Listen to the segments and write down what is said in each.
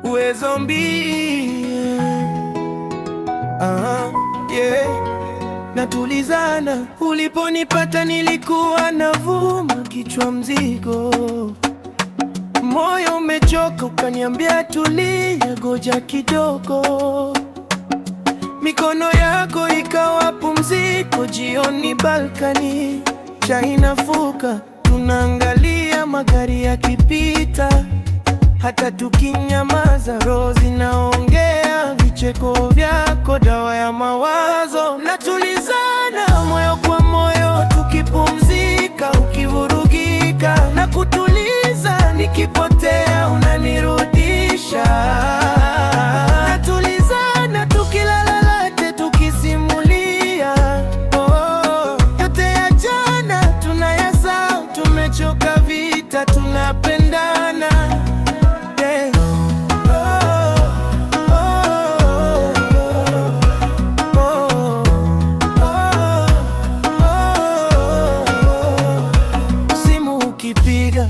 Uwe zombie, yeah. Natulizana, uliponipata nilikuwa navuma kichwa mzigo. Moyo umechoka ukaniambia tulia, goja kidogo. Mikono yako ikawa pumziko, jioni balkani, chai inafuka, tunaangalia magari yakipita. Hata tukinyamaza roho zinaongea, vicheko vyako dawa ya mawazo. Natulizana moyo kwa moyo, tukipumzika ukivurugika, na kutuliza nikipotea unanirudisha. Natulizana tukilala late tukisimulia, yote ya jana tunayasahau, tumechoka vita tunapendana.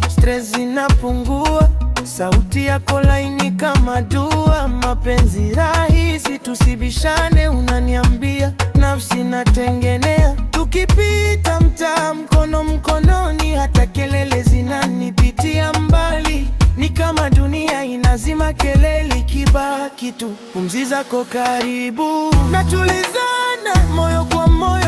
Stress inapungua, sauti yako laini kama dua. Mapenzi rahisi, tusibishane, unaniambia nafsi natengenea. Tukipita mtaa mkono mkononi, hata kelele zinanipitia mbali. Ni kama dunia inazima kelele, kibaki tu pumzi zako karibu. Natulizana moyo kwa moyo,